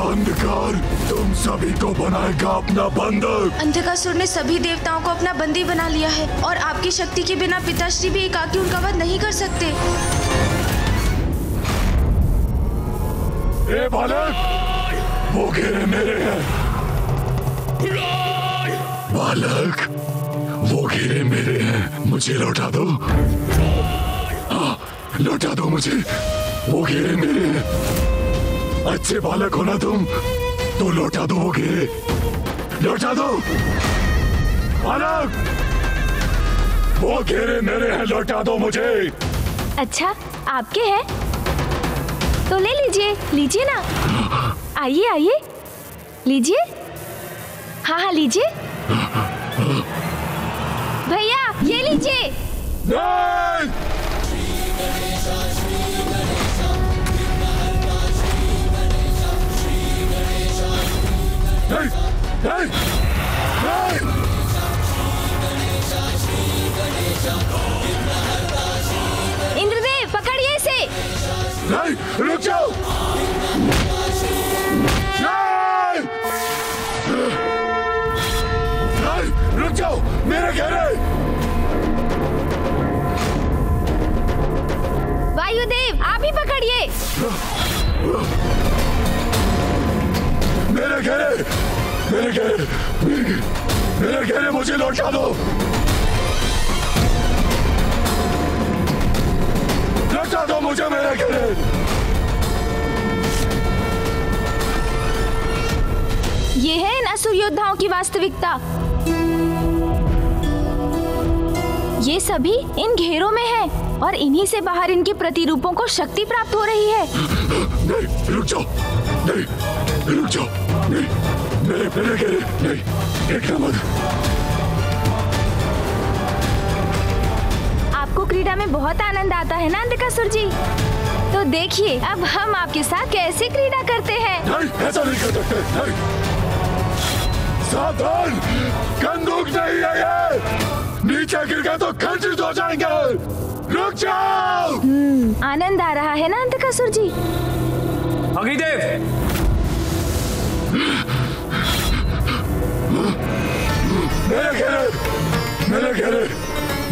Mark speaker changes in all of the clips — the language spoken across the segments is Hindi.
Speaker 1: अंधकार तुम सभी को बनाएगा अपना बंधक।
Speaker 2: अंधकासुर ने सभी देवताओं को अपना बंदी बना लिया है और आपकी शक्ति के बिना पिताश्री भी एकाकी उनका वध नहीं कर सकते।
Speaker 1: ए बालक, वो घेरे मेरे हैं। बालक, वो घेरे मेरे हैं, मुझे लौटा दो। हाँ, लौटा दो मुझे, वो घेरे मेरे हैं। अच्छे बालक हो ना तुम, तो लौटा दो वो घेरे, लौटा दो। बालक, वो घेरे मेरे हैं, लौटा दो मुझे।
Speaker 3: अच्छा, आपके हैं तो ले लीजिए, लीजिए ना। आइए आइए, लीजिए। हाँ हाँ लीजिए। भैया ये लीजिए।
Speaker 1: नहीं! नहीं! नहीं! नहीं!
Speaker 3: इंद्रदेव पकड़िए इसे।
Speaker 1: नहीं, रुक जाओ। नहीं! नहीं, रुक जाओ, मेरे घेरे।
Speaker 3: वायुदेव आप ही पकड़िए।
Speaker 1: मेरे घेरे, मेरे घेरे, मेरे घेरे, मुझे लौटा दो। लौटा दो मुझे मेरे घेरे।
Speaker 3: ये है इन असुर योद्धाओं की वास्तविकता। ये सभी इन घेरों में है और इन्हीं से बाहर इनके प्रतिरूपों को शक्ति प्राप्त हो रही है।
Speaker 1: नहीं, रुक जाओ। नहीं, रुक जाओ। नहीं, मेरे घेरे, नहीं, देखना मत।
Speaker 3: आपको क्रीड़ा में बहुत आनंद आता है ना अंधकासुर जी? तो देखिए अब हम आपके साथ कैसे क्रीड़ा करते हैं।
Speaker 1: नहीं, ऐसा नहीं कर सकते। नहीं, सावधान, बंदूक नहीं है ये। नीचे गिर गए तो खंडित हो जाएंगे। रुक जाओ।
Speaker 3: आनंद आ रहा है ना अंधकासुर जी?
Speaker 4: अग्निदेव,
Speaker 1: मेरे घेरे, मेरे घेरे,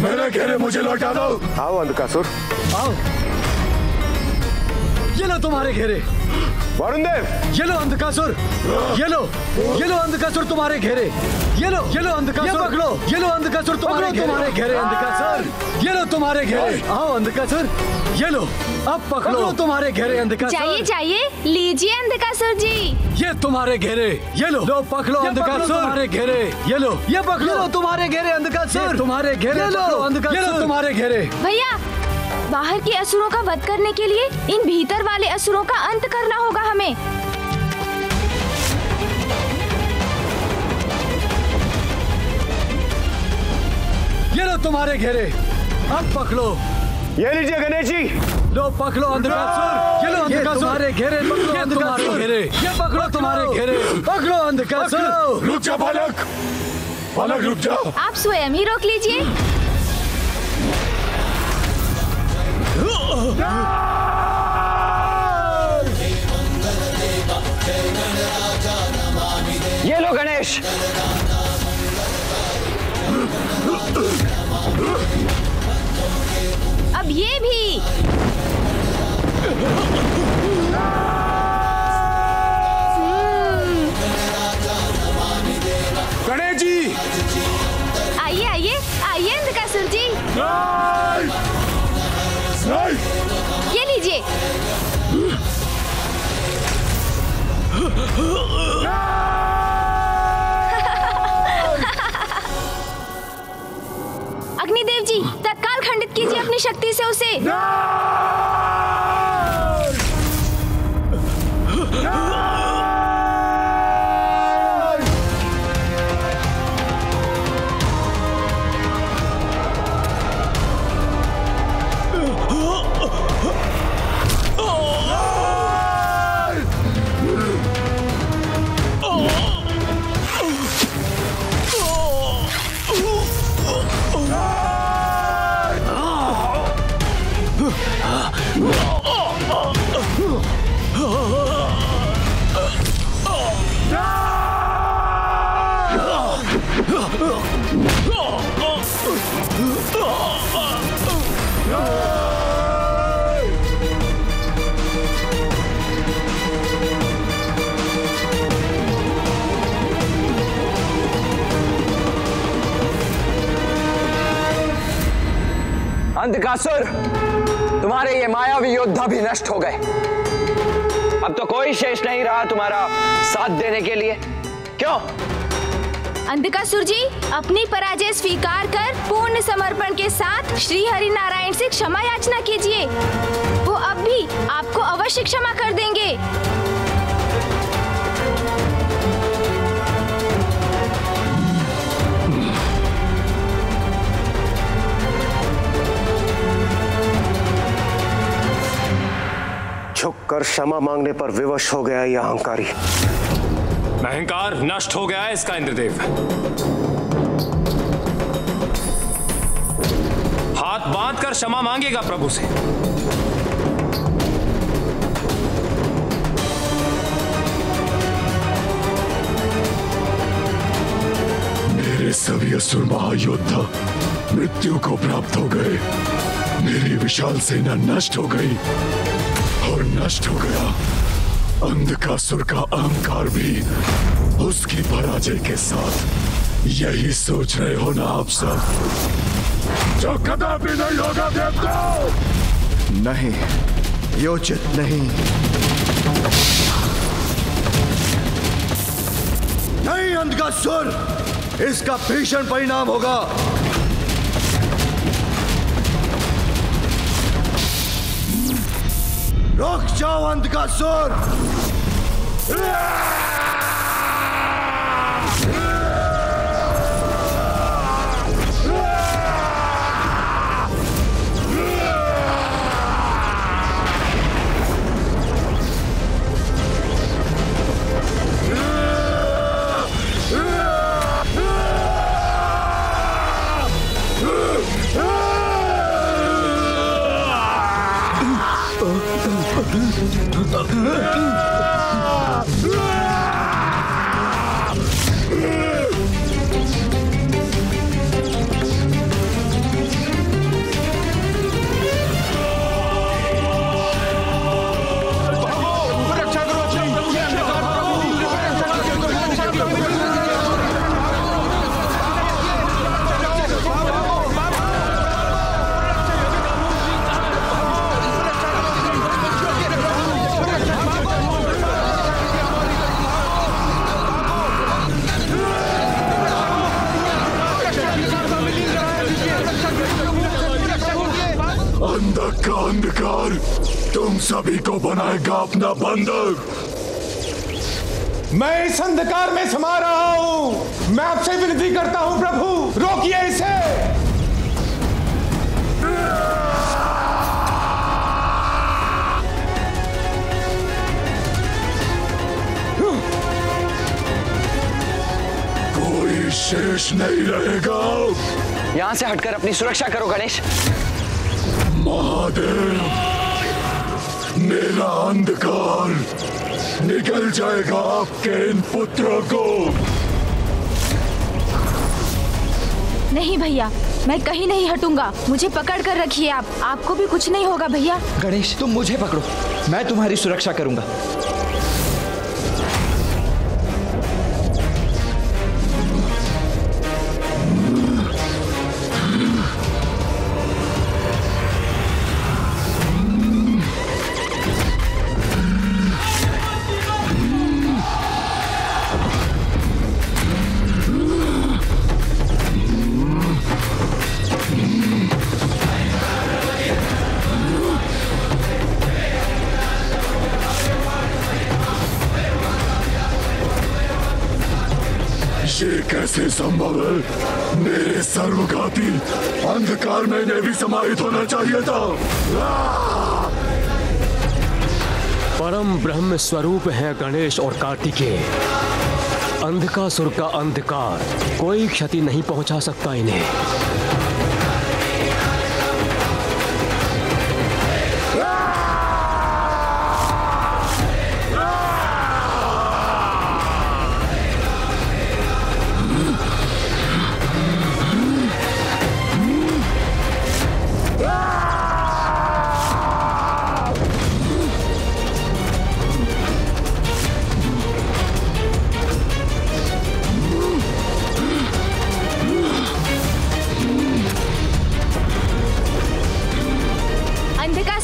Speaker 1: मेरे घेरे, मुझे लौटा दो।
Speaker 5: आओ अंधकासुर,
Speaker 4: आओ। ये लो तुम्हारे घेरे।
Speaker 5: वरुण देव,
Speaker 4: ये लो अंधकासुर, ये लो अंधकासुर तुम्हारे घेरे। ये लो अंधकासुर, ये पकड़ो। ये लो अंधकासुर तुम्हारे घेरे। अंधकासुर, ये लो तुम्हारे घेरे। आओ अंधकासुर, ये लो, अब पकड़ो तुम्हारे घेरे अंधकासुर।
Speaker 3: चाहिए चाहिए, लीजिए अंधकासुर जी।
Speaker 4: ये तुम्हारे घेरे, ये लो पकड़ो अंधकासुर तुम्हारे घेरे। ये लो, ये पकड़ो तुम्हारे घेरे अंधकासुर। तुम्हारे घेरे, ये लो अंधकासुर, ये लो तुम्हारे घेरे।
Speaker 3: भैया बाहर के असुरों का वध करने के लिए इन भीतर वाले असुरों का अंत करना होगा हमें।
Speaker 4: ये लो तुम्हारे घेरे, अब पकड़ो।
Speaker 5: ये लीजिए गणेश जी।
Speaker 4: लो पकड़ो अंधकासुर, ये लो अंधकासुर तुम्हारे घेरे। पकड़ो अंधकासुर घेरे, ये पकड़ो तुम्हारे घेरे। पकड़ो अंधकासुर।
Speaker 1: रुक जा बालक, बालक रुक जाओ।
Speaker 3: आप स्वयं ही रोक लीजिए।
Speaker 5: ये लो गणेश।
Speaker 3: अब ये भी।
Speaker 1: गणेश जी,
Speaker 3: आइए आइए आइए अंधकासुर जी,
Speaker 1: नहीं, नहीं।
Speaker 3: ये लीजिए। अग्निदेव जी तत्काल खंडित कीजिए अपनी शक्ति से उसे।
Speaker 6: अंधकासुर, तुम्हारे ये मायावी योद्धा भी नष्ट हो गए। अब तो कोई शेष नहीं रहा तुम्हारा साथ देने के लिए। क्यों?
Speaker 3: अंधकासुर जी, अपनी पराजय स्वीकार कर पूर्ण समर्पण के साथ श्री हरि नारायण से क्षमा याचना कीजिए। वो अब भी आपको अवश्य क्षमा कर देंगे।
Speaker 5: झुककर क्षमा मांगने पर विवश हो गया यह अहंकारी।
Speaker 7: अहंकार नष्ट हो गया है इसका इंद्रदेव। हाथ बांधकर क्षमा मांगेगा प्रभु से।
Speaker 1: मेरे सभी असुर महायोद्धा मृत्यु को प्राप्त हो गए। मेरी विशाल सेना नष्ट हो गई और नष्ट हो गया अंधकासुर का अहंकार भी उसकी पराजय के साथ। यही सोच रहे हो ना आप सब? जो कदापि नहीं होगा देवताओं।
Speaker 8: नहीं, ये उचित नहीं। नहीं अंधकासुर, इसका भीषण परिणाम होगा। रुक जाओ अंधकासुर।
Speaker 1: अंधकार तुम सभी को बनाएगा अपना बंधक।
Speaker 9: मैं इस अंधकार में समा रहा हूं। मैं आपसे विनती करता हूं प्रभु, रोकिए इसे।
Speaker 1: कोई शेष नहीं रहेगा।
Speaker 6: यहां से हटकर अपनी सुरक्षा करो गणेश।
Speaker 1: महादेव, मेरा अंधकार निकल जाएगा आपके इन पुत्रों को।
Speaker 3: नहीं भैया, मैं कहीं नहीं हटूंगा। मुझे पकड़ कर रखिए आप। आपको भी कुछ नहीं होगा भैया।
Speaker 6: गणेश, तुम मुझे पकड़ो, मैं तुम्हारी सुरक्षा करूंगा।
Speaker 1: ये कैसे संभव है? मेरे सर्वघाती अंधकार में इन्हें भी समाहित होना चाहिए था।
Speaker 7: परम ब्रह्म स्वरूप है गणेश और कार्तिकेय। अंधकासुर का अंधकार कोई क्षति नहीं पहुंचा सकता इन्हें।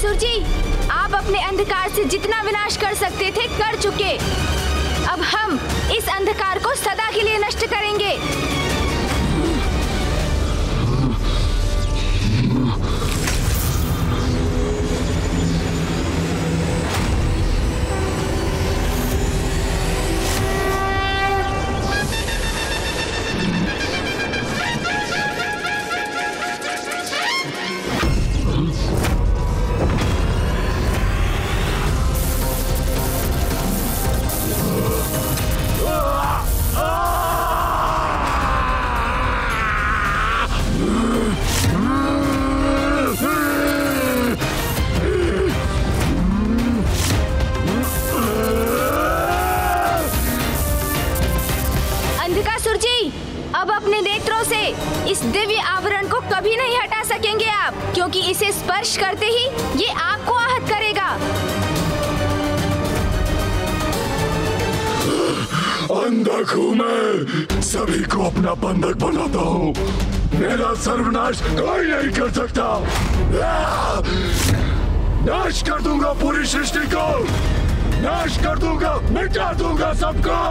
Speaker 3: अंधकासुर जी, आप अपने अंधकार से जितना विनाश कर सकते थे कर चुके। अब हम इस अंधकार को सदा के लिए नष्ट करेंगे। अब अपने नेत्रों से इस दिव्य आवरण को कभी नहीं हटा सकेंगे आप, क्योंकि इसे स्पर्श करते ही ये आपको आहत करेगा।
Speaker 1: अंधक हूँ मैं, सभी को अपना बंधक बनाता हूँ। मेरा सर्वनाश कोई नहीं कर सकता। नाश कर दूंगा पूरी सृष्टि को, नाश कर दूंगा, मिटा दूंगा सबको।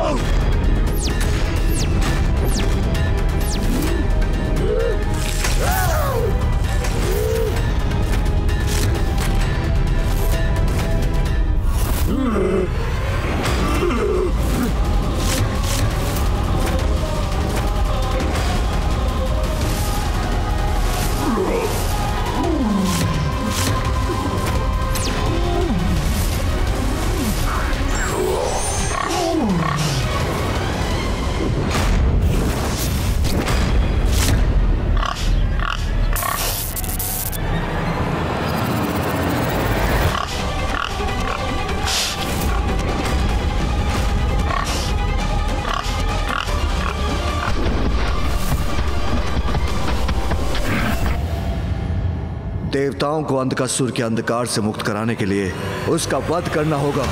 Speaker 8: देवताओं को अंधकासुर के अंधकार से मुक्त कराने के लिए उसका वध करना होगा।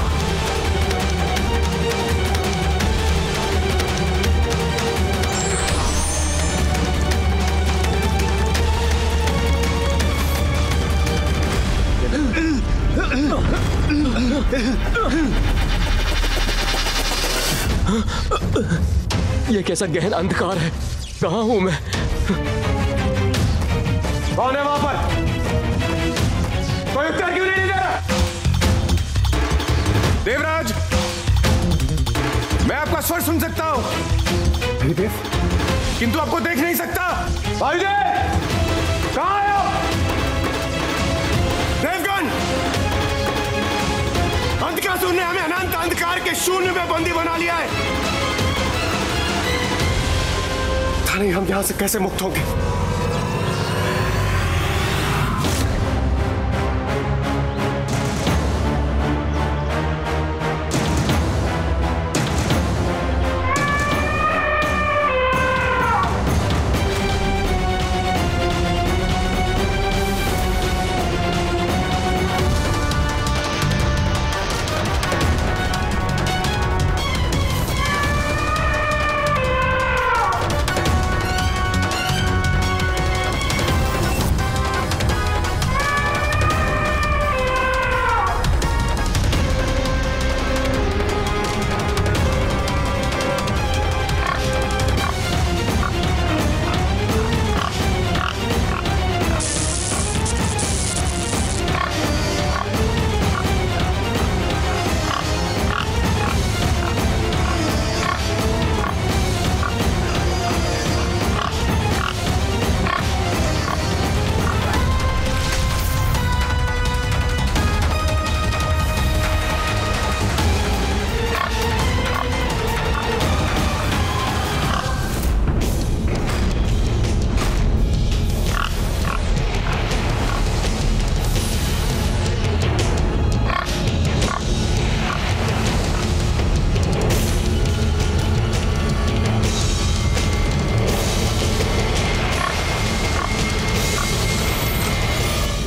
Speaker 7: ये कैसा गहन अंधकार है? कहाँ हूं मैं?
Speaker 9: कौन है वहां पर? कोई उत्तर क्यों नहीं दे रहा? देवराज, मैं आपका स्वर सुन सकता हूं, देव, किंतु आपको देख नहीं सकता। वायुदेव, कहां है आप? देवगण, अंधकासुर ने हमें अनंत अंधकार के शून्य में बंदी बना लिया है। पता नहीं हम यहां से कैसे मुक्त होंगे।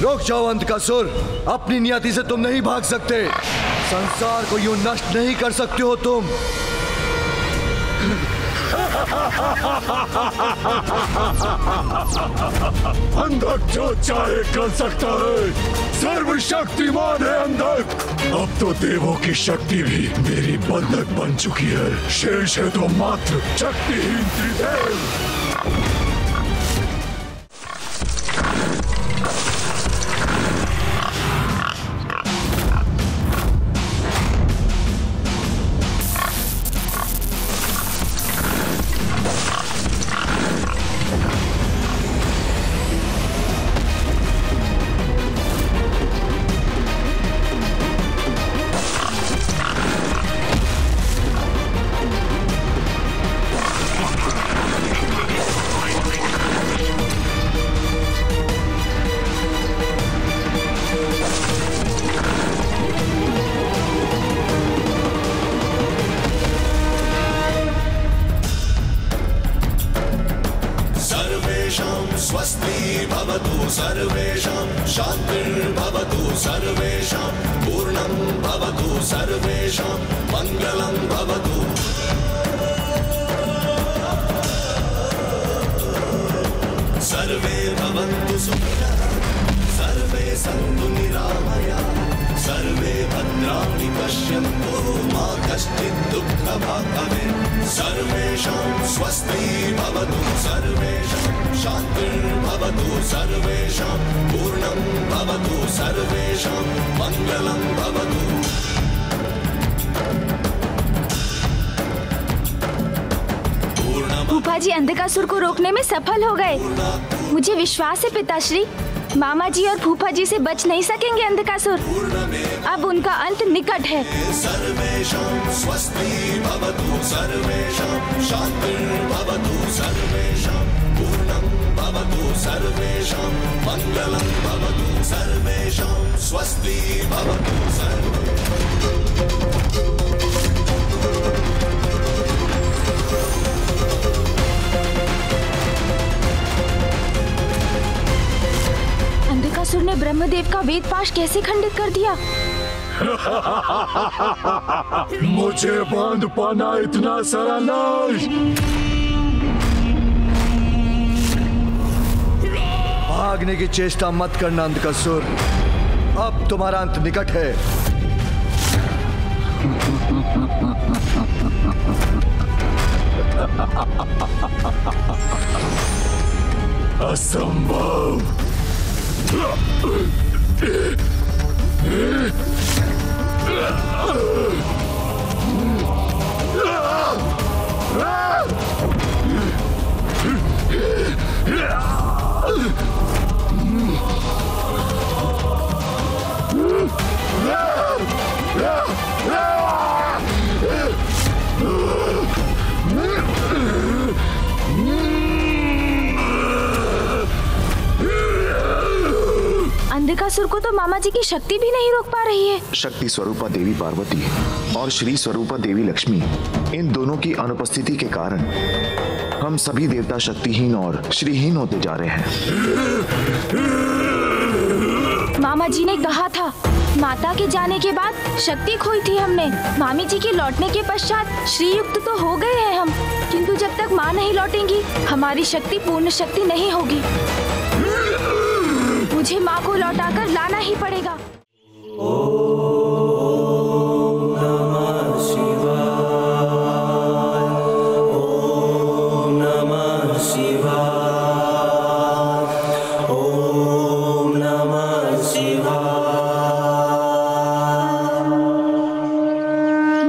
Speaker 8: रुक जाओ अंधकासुर, अपनी नियति से तुम नहीं भाग सकते। संसार को यूं नष्ट नहीं कर सकते हो तुम।
Speaker 1: अंधक जो चाहे कर सकता है, सर्वशक्तिमान है अंधक। अब तो देवों की शक्ति भी मेरी बंधक बन चुकी है। शेष है तो मात्र शक्तिहीन त्रिदेव।
Speaker 10: स्वस्ति भवतु सर्वेषां शान्तिर्भवतु सर्वेषां पूर्णं भवतु सर्वेषां मङ्गलं भवतु। सर्वे भवन्तु सुखिनः सर्वे सन्तु निरामयाः सर्वे भद्राणि पश्यन्तु मा कश्चित् दुःखभाग् भवेत्। सर्वेषां स्वस्ति भवतु सर्वेषां शान्तिर्भवतु सर्वेषां पूर्णं भवतु सर्वेषां मङ्गलं भवतु।
Speaker 3: फूफा जी अंधकासुर को रोकने में सफल हो गए। मुझे विश्वास है पिताश्री, मामा जी और फूफा जी से बच नहीं सकेंगे अंधकासुर। अब उनका अंत निकट है।
Speaker 10: सर्वेषां स्वस्ति भवतु सर्वेषां शान्तिर्भवतु सर्वेषां पूर्णं भवतु सर्वेषां मङ्गलं भवतु। सर्वेषां स्वस्ति भवतु सर्वेषां।
Speaker 3: अंधकासुर ने ब्रह्मदेव का वेद पाश कैसे खंडित कर दिया?
Speaker 1: मुझे बांध पाना इतना सरल नहीं।
Speaker 8: भागने की चेष्टा मत करना अंधकासुर, अब तुम्हारा अंत निकट है।
Speaker 1: असंभव।
Speaker 3: अंधकासुर को तो मामा जी की शक्ति भी नहीं रोक पा रही है।
Speaker 11: शक्ति स्वरूपा देवी पार्वती और श्री स्वरूपा देवी लक्ष्मी, इन दोनों की अनुपस्थिति के कारण हम सभी देवता शक्तिहीन और श्रीहीन होते जा रहे हैं।
Speaker 3: मामा जी ने कहा था, माता के जाने के बाद शक्ति खोई थी हमने। मामी जी के लौटने के पश्चात श्रीयुक्त तो हो गए हैं हम, किंतु जब तक माँ नहीं लौटेंगी हमारी शक्ति पूर्ण शक्ति नहीं होगी। मुझे माँ को लौटाकर लाना ही पड़ेगा।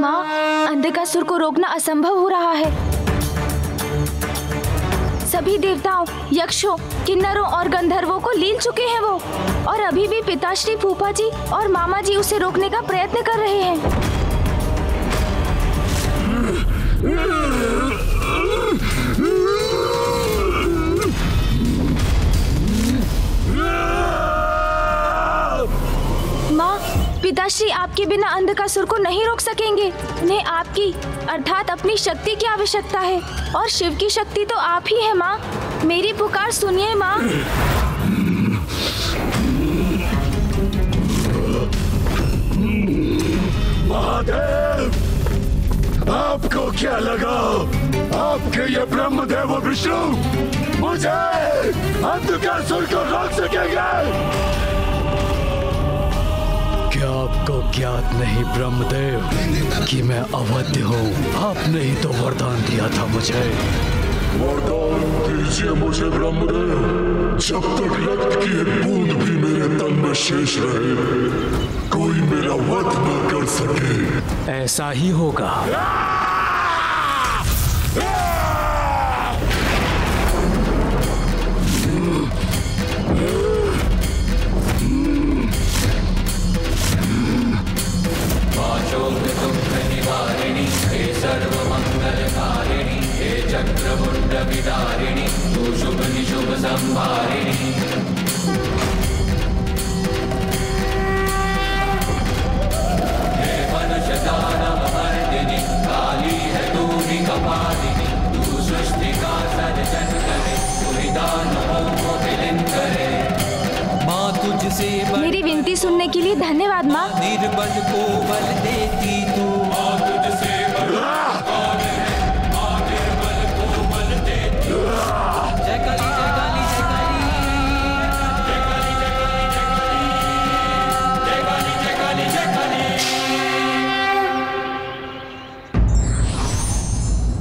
Speaker 3: माँ, अंधकासुर को रोकना असंभव हो रहा है। सभी देवताओं, यक्षों, किन्नरों और गंधर्वों को लील चुके हैं वो, और अभी भी पिताश्री, फूफा जी और मामा जी उसे रोकने का प्रयत्न कर रहे हैं। माँ, पिताश्री आपके बिना अंधकासुर को नहीं रोक सकेंगे। उन्हें आपकी अर्थात अपनी शक्ति की आवश्यकता है, और शिव की शक्ति तो आप ही है माँ। मेरी पुकार सुनिए माँ।
Speaker 1: महादेव, आपको क्या लगा आपके ये ब्रह्मदेव विष्णु मुझे अंधकासुर को रोक सकेंगे?
Speaker 4: क्या आपको ज्ञात नहीं ब्रह्मदेव कि मैं अवध्य हूँ? आपने ही तो वरदान दिया था मुझे।
Speaker 1: वरदान दीजिए मुझे ब्रह्मदेव, जब तक रक्त की एक बूंद भी मेरे तन में शेष रहे कोई मेरा वध न कर सके।
Speaker 7: ऐसा ही होगा।
Speaker 10: निवारिणी हे सर्वमंगलकारिणी हे चक्रमुंड विदारिणी तू शुभ निशुभ संहारिणी। हे मनुष्यदानवमर्दिनी काली है तू ही कपालिनी तू सृष्टि का सर्जन करे तू ही दानवों को विलीन करे। माँ तुझसे
Speaker 3: मेरी विनती सुनने के लिए धन्यवाद माँ।
Speaker 10: निर्बल को बल देती तू तुझसे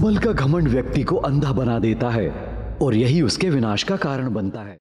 Speaker 4: बल का घमंड व्यक्ति को अंधा बना देता है और यही उसके विनाश का कारण बनता है।